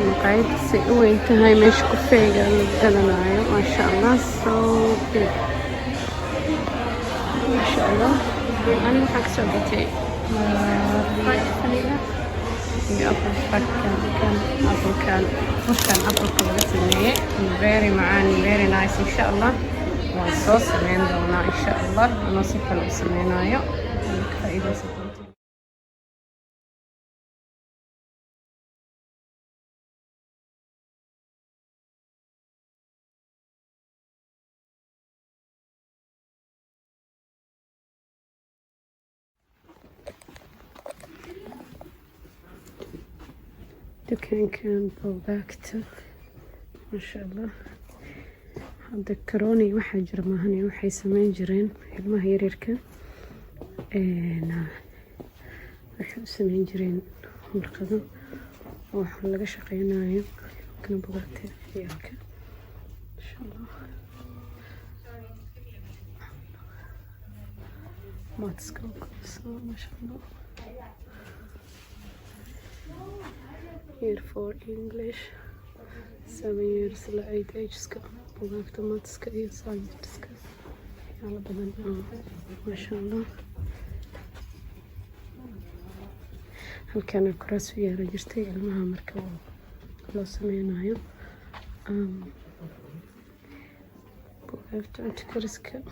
مقاعد وين هاي مش كوفية الجناية ما شاء الله so big ما شاء الله. أنا حق سويتي خلينا أبل كان مش كان أبل كبرت very معاني very nice إن شاء الله. والصوص من دونا إن شاء الله نصف الأسمينايو فإذا سكنتي. دكان بوغاكتا ما شاء الله. ذكروني واحد جرمهني وحي سمين جرين ilmaha yaryarka waxay samayn jireen marqado wax laga shaqeynayo kana buugta ciyaalka insha Allah. maadska ma sha Allah. Here for English 7 years la 8 ageska buugta maadska iyo science على بدن ما شاء الله. هل كان الكراس فيها رجستي المها مركب لو سمينايو بوقفت عند كرسكا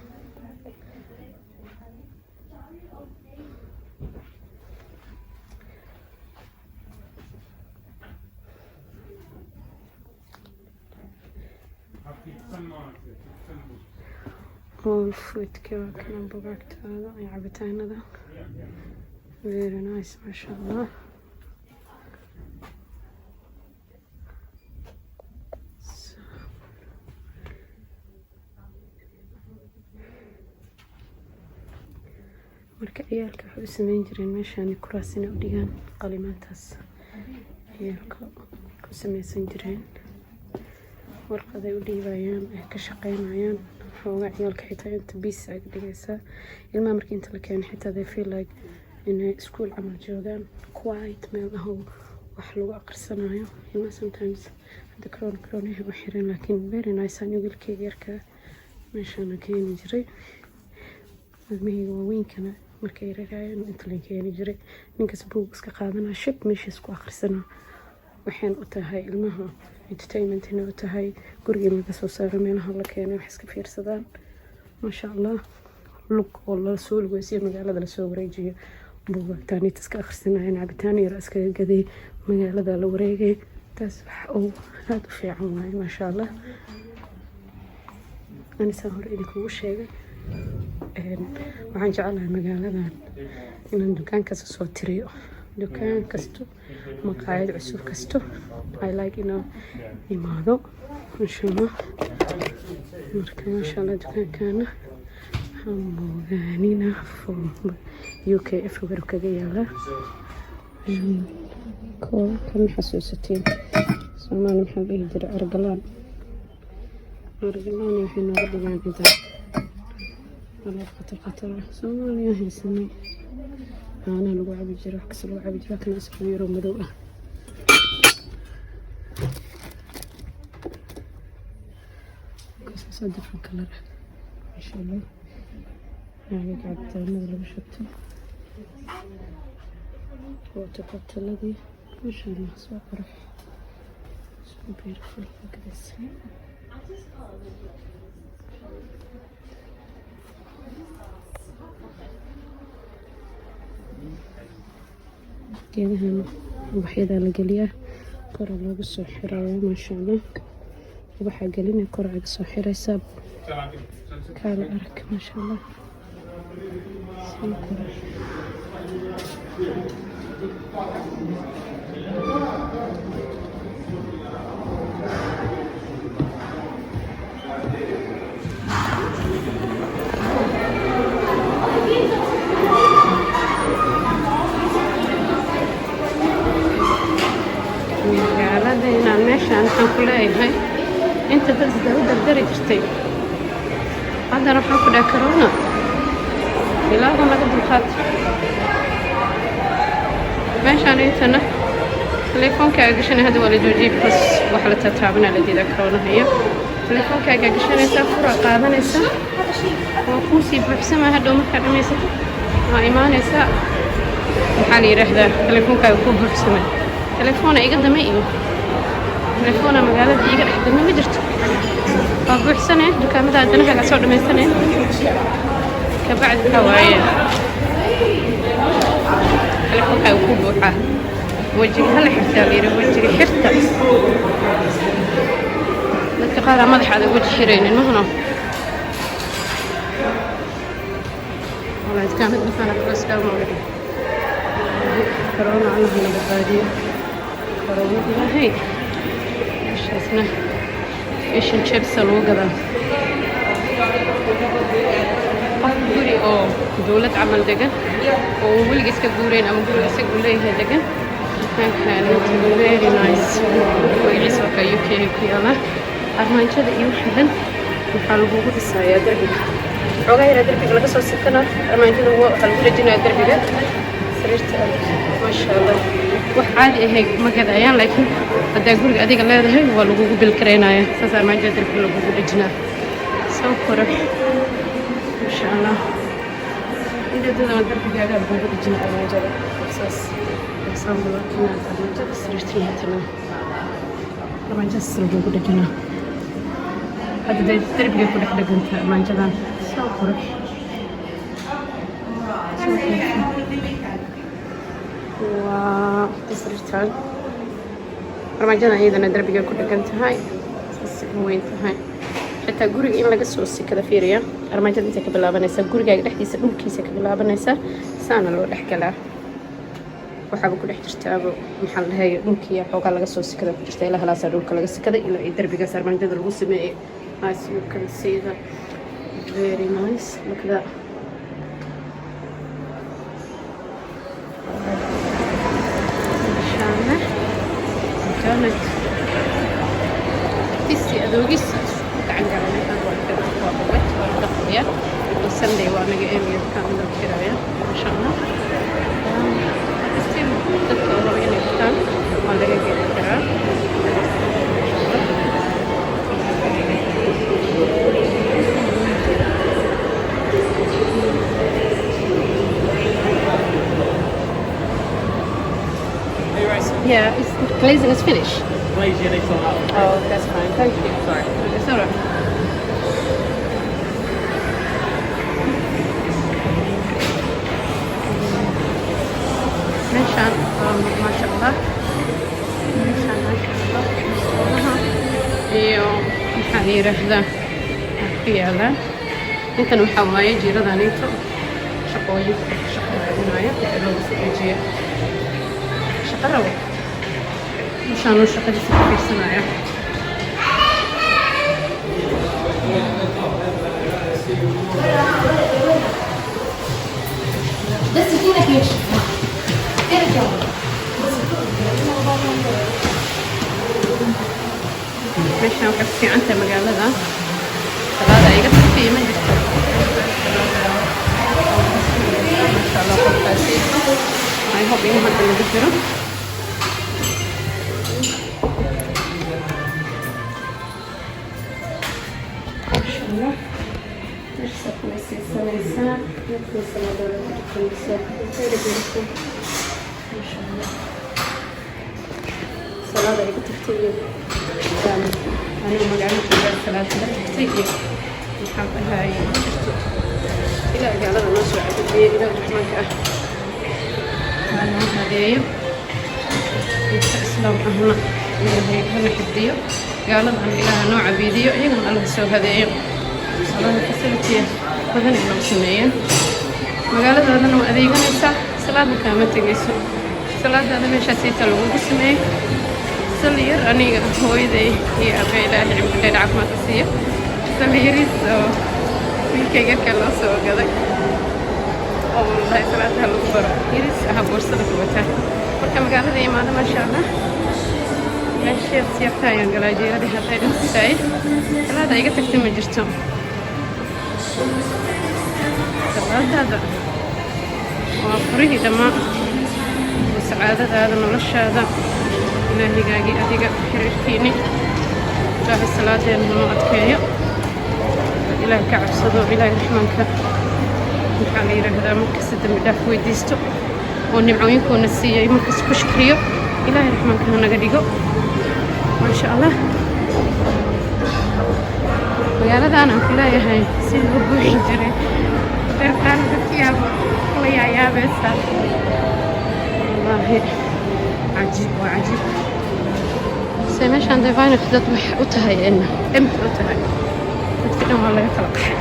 والفوت كمان بوقت هذا عبتين هذا very nice ما شاء الله. marka ciyaalka waxay u sameyn jireen meeshaan kuraasina u dhigaan qalimaantaas ciyaalka ku sameysan jireen warqaday u dhiibayaan ay ka shaqeynayaan xoogaa ciyaalka xitaa inta biis ay dhigaysaa ilmaha markii inta la keeno xitaa they feel like inay iskuul camal joogaan quiet meel ah oo wax lagu aqrisanayo ilmaha sometimes hadda corona u xiran laakiin very nice aan wiilkayga yarka meeshaan keeni jiray ilmahayga waaweynkana markay yarayeen inta la keeni jiray ninkaas buug iska qaadanaa shib meeshaas ku aqrisanaa waxaan u tahay ilmaha entertainment inay u tahay guriga laga soo saaro meelaha la keenay wax iska fiirsadaan ma sha Allah. lug oo la soo lugaysiyo magaalada la soo wareejiyo buugtaani iska akhrisanayaan cabitaan yar iska gaday magaalada la wareegay taas wax oo aad u fiican waay ma sha Allah. أنا سافر إلى كوشة وعن جعلها مقالة إن دكان كسر صوتريو دكان كستو مقاعد عسوف كستو I like إنه يماذو إن شاء الله مركب ما شاء الله دكان كان هم غانينا في UK وغيره كذا كل كم حسوستين سمان محب يدير أرجلان يحين ربنا إذا على قطر سوماليا هي سنة أنا لو عبي جراح كسر لو عبي جراح كنا أسبوع يوم مدوءة قصة صدق في الكلر إن شاء الله يعني قاعد نغلب شتى وتقطع الذي ما شاء الله سواء فرح so beautiful look at this geedahan ubaxyada la geliyaa kor loogu soo xirayo ma sha Allah ubaxa gelina kor ay soo xiraysaa kala arag ma sha Allah magaaladeenna meeshaan waxaan ku leeyahay inta dad isdaba dardari jirtay haddana waxaan ku dhaha corona ilaahu naga dulqaata meeshaan intana teleefoonkaaga gashanay hadda waa la joojiyey bas waxa la taataabana la diidaa corona hayo teleefoonkaaga gashanaysaa fura qaadanaysaa waa kuu sii buuxsamaa hadhow markaa dhamaysata waa imaanaysaa maxaa la yidhaahdaa teleefoonkaaga kuu buuxsamay telefoona iga dame iyo telefoona magaalada iga dhex dame ma jirto waa buuxsaneen dukaamada danahagaa soo dhamaysaneen kabacdi ka waaye teleefoonkaaga kuu buuxaa wajiga hala xirtaa la yidhi wajiga xirta dadka qaar aan madaxaada waji xiraynin mahno والله كانت مثلا بس كان مولد كورونا الله من البادية كورونا هي إيش اسمه إيش الشيبس الوجبة قولي دولة عمل دقة وولجس كجورين أو جوري سجولي هدقة كان very nice ويعيش وكيوكي يلا أرمان كذا يوحدن وحلوه بالسايا دربي عقاير دربي لقى صوص كنا أرمان كذا هو خلوه رجينا دربي ده سريرت ما شاء الله وحادي هيك ما كذا أيام لكن هذا أقول أديك الله ده هو لقوه بالكريناية سأل ما جد دربي لقوه رجينا سوكره إن شاء الله إذا ده ما دربي جاء لقوه رجينا أرمان جد أساس أسام الله كنا أرمان جد سريرت هاتنا أرمان جد سريرت رجينا هذا ده دربي كل حدا قلت أرمان جدان سوكره وتسريرتان رمجان أيضا دربي كل كنت هاي وين هاي حتى جوري إن لقى صوص كذا فيريا رمجان أنت كبلا بنيسا جوري قاعد يحكي سنوب كيسة كبلا بنيسا سانا لو أحكي له وحاب كل احتجتاب محل هاي ممكن حوق لقى صوص كذا كنت لها لا سألوك لقى كذا إلى دربي كسر رمجان الروسي ما هاي سوق كذا سيدا very nice look at that كانت تسي أذوقيس تعال قالوا هذا وكذا وقت والدقيقة والسندي وأنا جايبي كامل الكراية ما شاء الله تسي تذكر وين كان ولا جايبي الكراية Yeah, the glazing is finished. Glaze, yeah, they sold out. Oh, that's fine. Thank you. Sorry. It's all right. ماشان ما شاء الله ماشان ما شاء الله ايوه محالي رحلة فيها انت نحاول يجي رضا نيتو شقوي هنايا لو يجي شقروا مشان الشقة دي في السماية بس فينا كيش ارجع ماشي وحب في عنده مقالة ذا هذا يقصد فيه من جسد ما شاء الله فانتاسي I hope you have the video salada ay ku tagtay aniga magaalada salada tagtay waxaan ahay ilaa gaalada noo soo cadiyay ilaa raxmaanka ah ana hadeeyo islaam ahna ilaahay hana xifdiyo gaalada aan ilaaha noo cabiidiyo iyaguna alla soo hadeeyo salada facility badan ay noo sameeyeen magaaladaadana waa adeeganaysaa salaadna kaama tegayso salaadaada meeshaas inta lagugu sameeyey sali yar aniga hooyaday iyo aabbahay ilaahay cimrigeeda caafimaadka siiyo sali yariis oo wiilkayga yarkaa loo soo gaday oo wallahi salaadaha lagu baro yariis aha boorsada ku wataa marka magaalada imaada maasha allah ماشي سيارتها ينقل جيرة دي هتاي نستاي لا ده يقطع تم جرتهم هذا وفريه دماء وسعادة هذا نولش هذا إلهي قاقي أديق حريرتيني جاه الصلاة ينهمو أدكيو إلهي كعب صدو إلهي رحمنك محالي هذا مركز الدم داف ويديستو ونمعوين كون السيئي مركز كشكريو إلهي رحمنك هنا قديقو ما شاء الله magaalada aan ku leeyahay si loo buuxin jiray reerkaan dadkiyaa la yaayaabeysa wallaahi cajiib waa cajiib se meeshaan dee vaynaf dad wax u tahay emx u tahay dadka dhan waa laga kala qaxay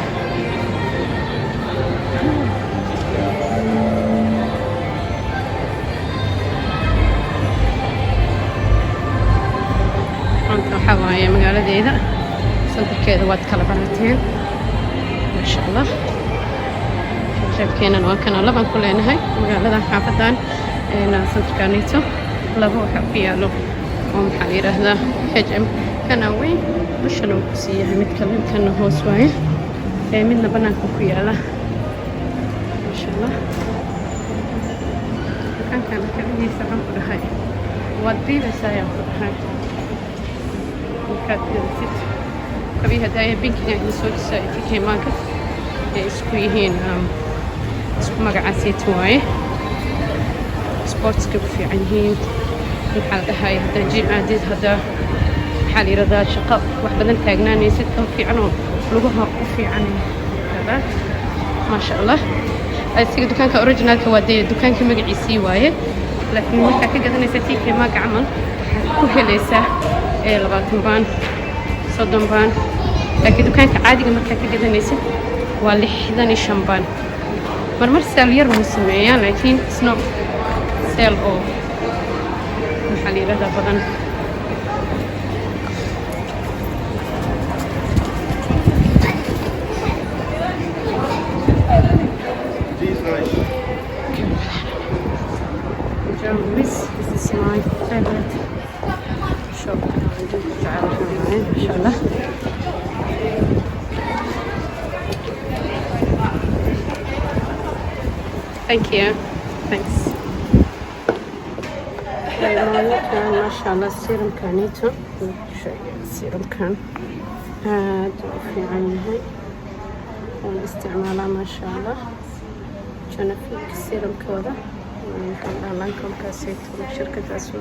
maanta waxaa waaye magaaladeeda صدقكيدا واد كلا بناتين ما شاء الله شايفكينا waa kana laban ku leenahay magaalada xaafadan صدقكانيتو laba waxa ku yaalo oo maxaa yiraahdaa HM kana weyn bulshada uu siiyay mid kale kana hoos waaye midna banaanka ku yaala ma sha Allah kan kaligiisa waxaan ku dhahay wad biilasaya ku dhahay كاتبت كبيها داية بينك يعني سوت سايتي كمان اسكويهين اسكو مقعاسي تواي سبورتس كيف يعني الحال هاي هذا جيل عديد هذا حالي رضا شقاء وحبذا تاجناني ستة في عنو لقوها في عن هذا ما شاء الله السيق دكان كأوريجينال كوادي دكان كمقعيسي واي لكن مركا كقدني ستي كما كعمل كوهليسة لغاتن بان صدن بان لكن دكانك عادي مركا كقدنيسة واللحدني شمبان مرمر سيل يرمو سمعيان لكن سنو سيل أو محلي رضا بدن This is my favorite shop. ما شاء الله. Thank you. Thanks. ما شاء الله السيرم كانيتو السيرم كان هذا في عينها والاستعمالها ما شاء الله كان في السيرم كودا كان لانكم كاسيت شركة أسوأ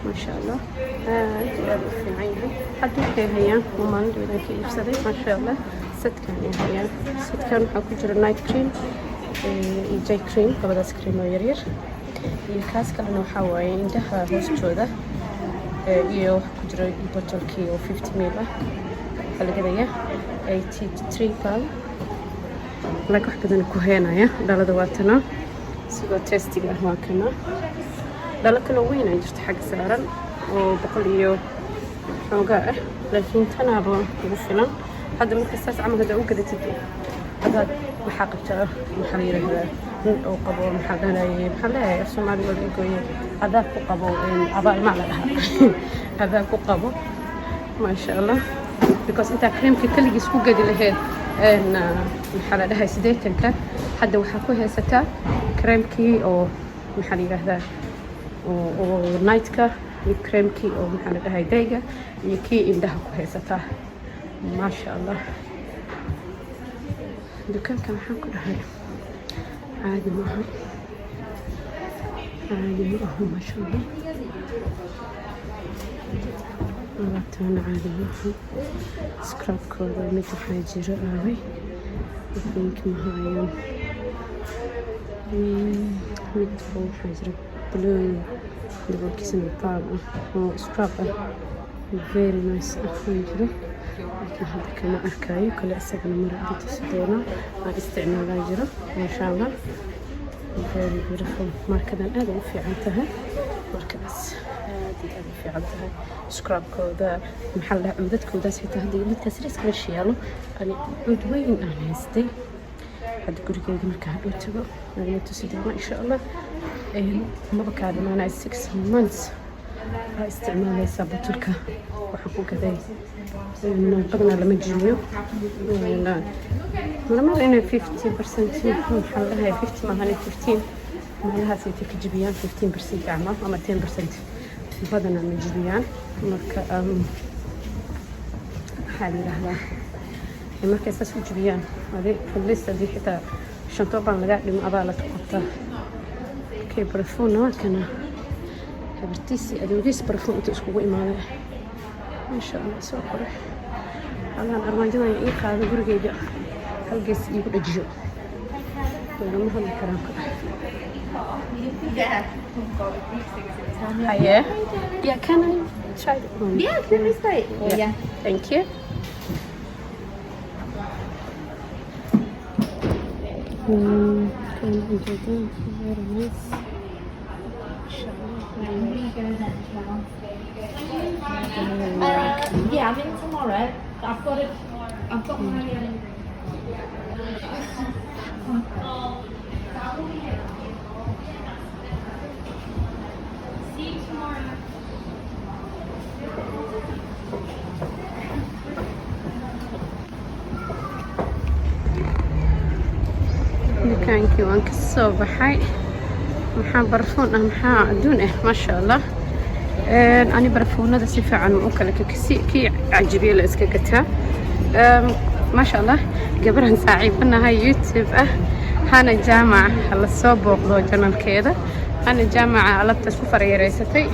ما شاء الله هذا في عينها حد هي ومان دولا كيف صدق ما شاء الله ست كان هي ست كان حكوا جرى نايت كريم جاي كريم قبل كريم ويرير الكاس كلنا حواي عندها هوس جودة يو كجرا بوتل كيو 50 ميلا على كذا 83 pound لك واحد كذا نكوهنا يا دالة دواتنا سيقول تيستي قهوة كنا دالة كنا وين عندشت حق سعرا وبقول يو حوقاء لكن تنابو بفلان هذا مكساس عمل هذا وكذا تدي هذا محاقبته محلية هذا أو قبول محلنا محلها الصومالي والإنجليزي هذا قبول أبا ما لها هذا قبول ما شاء الله because أنت كريم كل جسمه قد له إن محل لها سديتك حد وحكوها ستا كريم كي أو محلي هذا ونايت كا كريم كي أو محل لها دايجة يكي إنها كوها ستا ما شاء الله دكان كان حكوا هاي عادي معها عادي معهم ما شاء الله مرتين عادي معهم سكراب كودا مثل حاجة رأوي وفينك مهايون مثل حاجة بلون دبل كيسن الطابة وسكراب very nice أخوي لكن هذا كما أركاي كل أسبوع مرة تسدونا استعمال جرا ما شاء الله very beautiful مركزا هذا في عندها مركز هذه في عندها سكراب كودا محل عمدت كودا سيتا هذه اللي تسريس كل شيء يلا أنا عود وين أنا هستي هذا كل كذا مركز وتبغى أنا تسدونا إن شاء الله ما بكاد معنا 6 months isticmaalaysaa botulka waxaan ku gaday badana lama jibiyo malamada inay 50% maxaa la dhahay 50 maahan 15 meelahaas ay ka jibiyaan 15% camal ama 10% badana ma jibiyaan marka maxaa la yidhaahdaa markay saas u jibiyaan adii hadii xitaa shanto baan laga dhimo adaa la qabtaa kay barafuuna waa kana habartiisii adoogis barafuun inta iskugu imaaday insha allah soo qore halkan armaajadan ii qaado gurigeyga halgees iigu dhajiyo lagama hadli karaan ka yeah, can I try the one? Yeah, please try it. Yeah. Thank you. Can you do that? Very nice. Yeah, I'm in tomorrow. I've got my see you tomorrow. dukaankii waan ka soo baxay maxaa barafuun ah maxaa adduun ah maasha allah ani barafuunada si fiican u kala kii cajibiye la iska gataa maasha allah gabaran saaxiibanahay youtube ah hana jaamac hala soo booqdo janalkeeda hana jaamaca alabta isku farayareysatay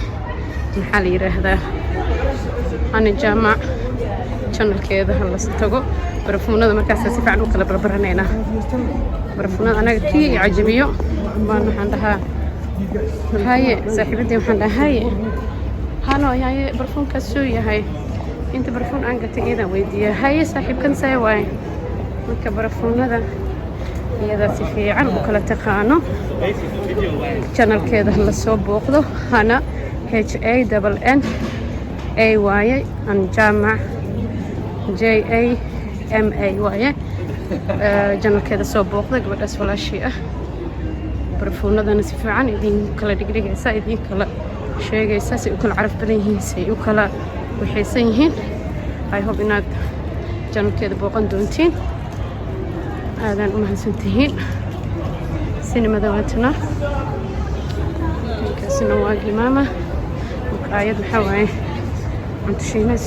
maxaa la yiraahdaa hana jaamac janalkeeda hala tago barafuunada markaas si fiican u kala barbaranayna barafuunada anaga kii cajibiyo baan waxaan dhahaa haye saaxiibadii waxaan dhahaa haye hano haye barafuunkaas soo yahay inta barafuun aan gatay iyada weydiiya haye saaxiibkan say waay marka barafuunada iyada si fiican u kala taqaano janalkeeda la soo booqdo hana HANNA waaye an jaamac JAMA waaye janalkeeda soo booqda gabadhaas walaashii ah barafuunadana si fiican idin kala dhigdhigaysa idin kala sheegaysa si u kala caraf badan yihiin si u kala waxaysan yihiin I hope inaad janalkeeda booqan doontiin aadaan u mahadsantihiin sinimada waatana kaasina waa gimaama maqaayad maxaa waaye cunto shiineys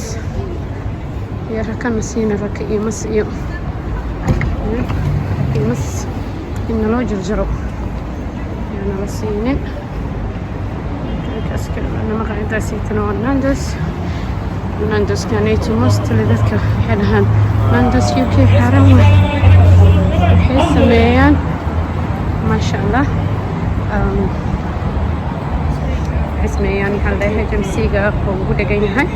iyo rakana siina raka iyo mas iyo mas inna loo jarjaro yaana la siinin maqaayadaasiitana waa Nando's kanayto mostly dadka waxay dhahaan Nando's UK xaram waxay sameeyaan maasha allah waxay sameeyaan maxaa la dhahay jamsiga oo ugu dhagan yahay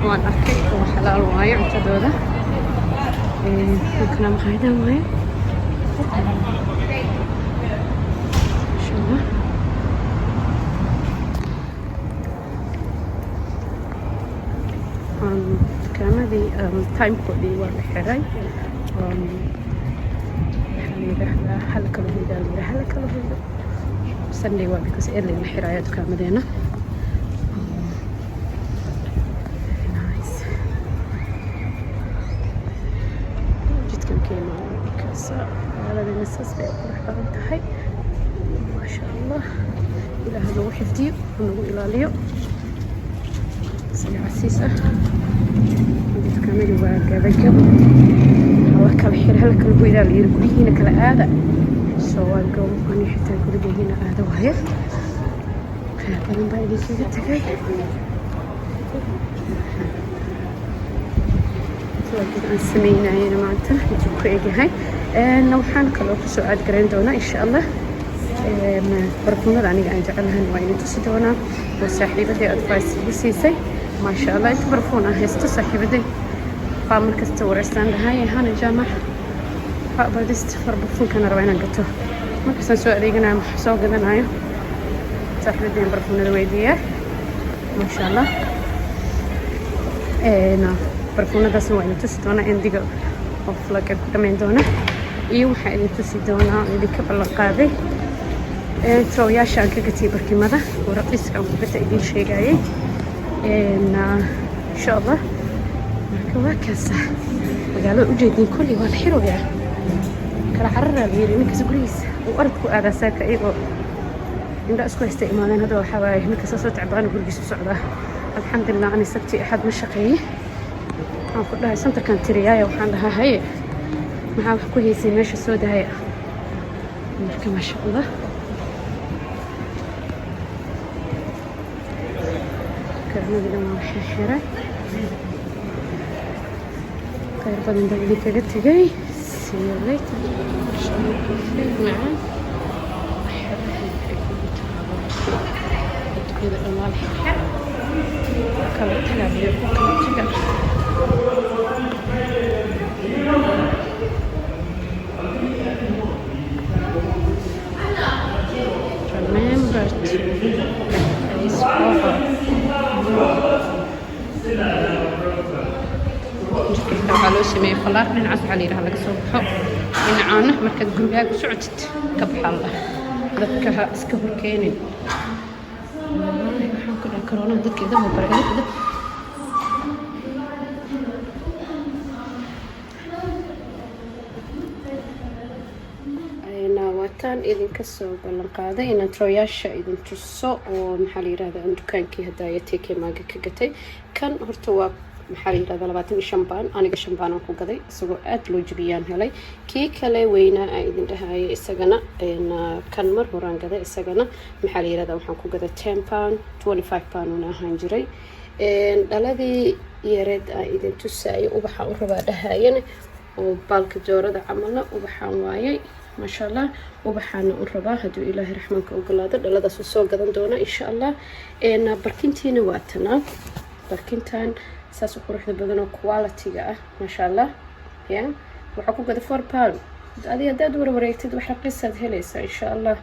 waan arkay oo xalaal waaye cuntadooda kana maqaayadan waaye maasha allah dukaamadii timekoodii waa la xiray hal kala hoydaa hal kala hoydo Sunday waa because early la xiraya dukaamadeena nice jidkan keena kaasa magaaladana saas bay qurux badan tahay maasha allah ilaaha nagu xifdiyo nagu ilaaliyo si casiis ah dukaamadii waa gabagabo hala kala xir hala kala hoydaa la yiri guryihiina kala aada soo waa goob ani xitaa gurigeena aada waaye qaar badan baa idinkaga tagay sawirkan aan sameynayana maanta intuu ku egyahay waxaan kaloo kusoo aadgarayn doonaa insha allah barafuunada aniga aan jecelahan waa idin tusi doonaa oo saaxiibadii advice igu siisay maasha allah inta barafuun aan haysto saaxiibadii baa markasta wareystaan dhahay hana jaamac badist barafuunkana raba inaan gato markaasaan soo adeeganayo soo gadanayo saaxiibadii barafuunada weydiiyaa maasha allah barafuunadaasna waa idin tusi doonaa endiga oo flaga ku dhammayn doona iyo waxaa idin tusi doonaa idinka ballan qaaday tooyaasha aan ka gatay barkimada oo raqiiska aan ku gata idin sheegayay إن شاء الله كواكس مقالو أجدين كلي والحلو يعني كلا عرّا بيري نكس قريس وأردكو هذا ساكا إيغو إن رأسكو استئمالين هذا وحواي نكس أسوة تعبان وقرقس وسعودة الحمد لله أنا سبتي أحد مشاقي أنا قلت لها سمتا كانت تريايا وحان لها هاي معها وحكو هيسي ماشي السودة هاي مركا ما شاء الله كرنا بلا ما وحي خير بدن دقلي كقلت جاي سيوليت معاه كذا المال حر كم تلعب كم تقدر remembered is over waxaa loo sameeyey falaar dhinacaas waxaa la yidhaha laga soo baxo dhinacaana markaad gurigaaga socotid ka baxaa la dadka ha iska horkeenin waxaan ku dhaha karoonada dadka idaba baragada waataan idinka soo ballan qaaday inaan troyaasha idin tuso oo maxaa la yidhahdaa aan dukaankii haddaaya teekee maaga ka gatay kan horta waa maxaa la yidhahdaa 25 baan aniga 5 baan ku gaday isagoo aad loo jibiyaan helay kii kale weynaa aan idin dhahayo isagana kan mar horaan gaday isagana maxaa la yidhahdaa waxaan ku gaday 10 pound 25 pound una ahaan jiray dhaladii yareed aan idin tusaayo ubaxa u rabaa dhahayana oo baalka joorada camalna ubaxaan waayay ما شاء الله وبحنا الربا هدو إلهي رحمنك وقلاده دلدا سو غدان دونا إن شاء الله إن بركنتين واتنا بركنتان ساسو قروحدا بدنو كواليتيغا ما شاء الله يا waxaa ku gada 4 pound adiga dad wareegtid waxa qisad helaysa in sha Allah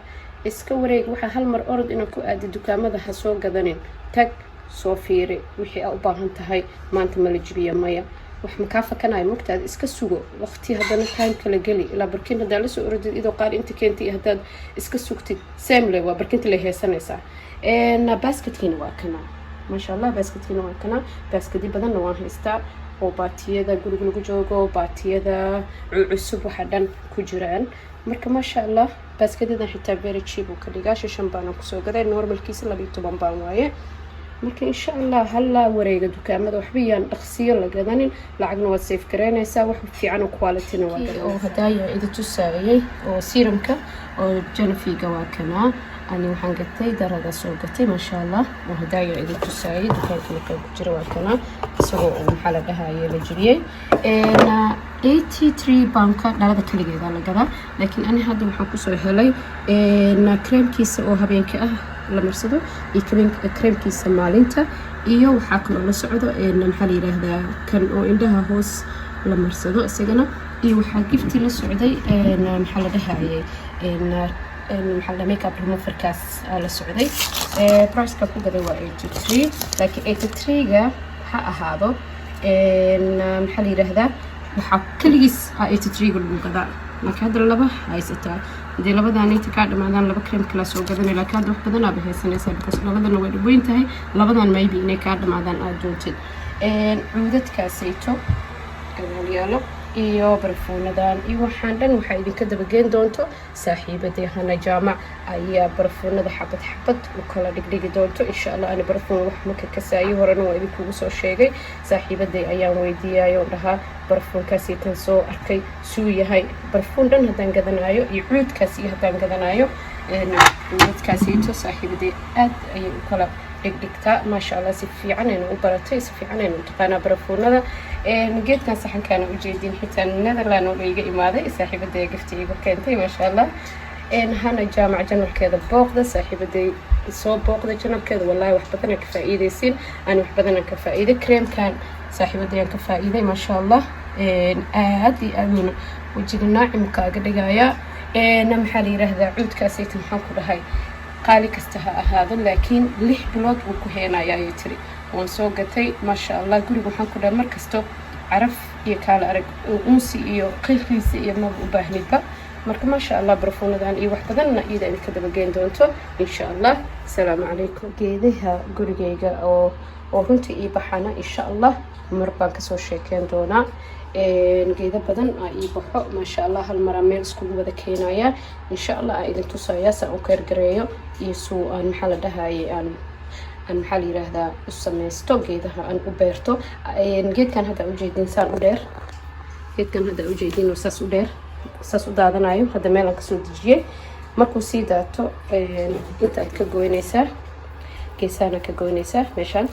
iska wareeg waxa hal mar orod inuu ku aadi dukaamada ha soo gadanin tag soo fiiri wixii aad u baahan tahay maanta ma la jibiyo maya wax ma ka fakanaay mugtaad iska sugo waqti hadana time kala gali ila barkin hada la soo orodid idoo qaar inta keentay hadaad iska sugtid samle waa barkinta la heesanaysa basketkina waa kana ma sha Allah basketkina waa kana basketi badan waa haystaa oo baatiyada guriga lagu joogo baatiyada cusub waxa dhan ku jiraan marka ma sha Allah basketida xitaa very cheap oo ka dhigaa 5 baan ku soo gaday normalkiisa 12 baan waaye marka in sha Allah halla wareega dukaamada waxba yaan dhaqsiyo la gadanin lacagna waa safe gareynaysa wax fiican oo quality na waa gadan oo hadaaya idin tusaayay oo serumka oo Genefiga waa kana ani waxaan gatay darada soo gatay ma sha Allah oo hadaaya idin tusaayay dukaanka ku jira waa kana isagoo maxaa la dhahaayay la jiriyay 83 banka dhalada kaligeeda la gadaa laakiin ani hadda waxaan ku soo helay creamkiisa oo habeenkii ah la marsado iyo creamkiisa maalinta iyo waxa kale la socdo maxaa la yiraahdaa kan oo indhaha hoos la marsado isagana iyo waxa gifti la socday maxaa la dhahaayay maxaa la makeup remover kaas la socday price ka ku gaday waa 83 laakiin 83 ga ha ahaado maxaa la yiraahdaa waxa kaligiis 83 ga lagu gadaa laakiin hadda laba haysataa dee labadaan inta ka dhamaadaan laba cream kala soo gadanay laakiin hadda wax badan aad haysanaysaa because labadana way dhaweyn tahay labadan maybe inay ka dhamaadaan aad doontid cuudadkaasayto gadaaliyaalo iyo barfuunadan iyo waxaan dhan waxa idinka dabageen doonto saaxiibadii hana jaamac ayaa barfuunada xabad xabad u kala dhigdhigi doonto insha Allah ana barfuun wax ma ka kasaayo horena waa idinku soo sheegay saaxiibadii ayaan weydiiyayo dhaha barfuunkaasi tan soo arkay suu yahay barfuun dhan hadaan gadanayo iyo cuudkaasi hadaan gadanayo cuudkaasi to saaxiibadii aad ayay u kala dhigdhigtaa ma sha Allah si fiican ay u baratay si fiican ay u taqaana barfuunada geedkan saxankaana u jeedin xitaa Netherland oo iga imaaday saaxiibadii giftiga keentay ma sha Allah hana jaamac janalkeeda booqda saaxiibadii soo booqda janalkeeda wallahi wax badan ka faa'iideysin aan wax badan ka faa'iiday creamkan saaxiibadii ka faa'iiday ma sha Allah aad iyo aad wajiga naacim kaaga dhigaya maxaa la yiraahdaa cuudkaasi maxaan ku dhahay qaali kasta ha ahaado laakiin 6 bilood uu ku heenayaa ay tiri waan soo gatay ma sha Allah guriga waxaan ku dhahay markasto caraf iyo kala arag unsi iyo qiiqiisa iyo ma u baahnidba marka maasha allah barfuunadan iyo wax badanna iyada idinka dabageyn doonto insha allah. asalaamu calaykum. geedaha gurigayga oo runtii ii baxana insha allah mar baan kasoo sheekeyn doonaa. geeda badan ii baxo maasha allah, hal maraa meel iskugu wada keenaya insha allah. aan idin tusaya saan u keergareeyo iyo suu aan maxaa la dhahaye aan maxaa la yiraahdaa u sameysto geedaha aan u beerto. geedkan hadda ujeedin saan u dheer, geedkan hadda ujeedin saas u dheer, saas u daadanayo. hadda meel aan kasoo dejiyey. markuu sii daato inta aad ka goynaysaa, geesaana ka goynaysaa, meeshaan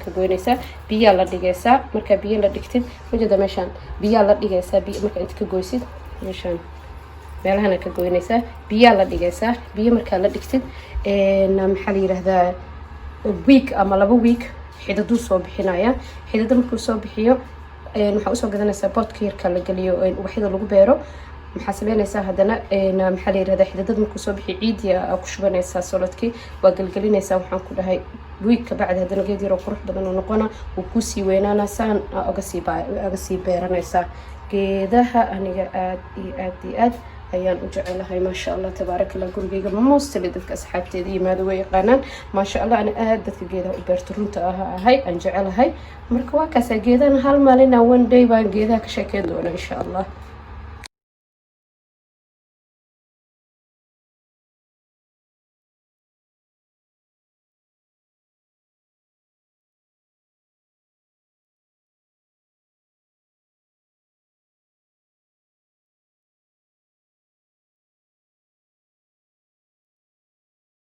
ka goynaysaa, biyaa la dhigaysaa. markaa biyo la dhigtid wajada meeshaan biyaa la dhigaysaa. markaa inta ka goysid meeshaan meelahana ka goynaysaa, biyaa la dhigaysaa. biyo markaa la dhigtid maxaa la yiraahdaa week ama 2 week xididuu soo bixinaya. xidida markuu soo bixiyo waxaa usoo gadanaysaa boodka yarka la geliyo ubaxyada lagu beero. maxaa sameynaysaa haddana maxaa la yirahdaa xididada markuu soo bixiyo ciidiya ku shubanaysaa solodkii, waa gelgelinaysaa. waxaan ku dhahay week ka bacdi haddana geed yar oo qurux badan oo noqona wuu kusii weynaana. saan aga sii beeranaysaa. geedaha aniga aad iyo aad ayaan u jecelahay maasha allah tabaaraka allah. gurigayga mostly dadka asxaabteeda yimaado way yaqaanaan maasha allah. ana aad dadka geedaha u beerto runta ahay aan jecelahay. marka waa kaasa geedahan hal maalin one day baan geedaha ka sheekeyn doona insha allah.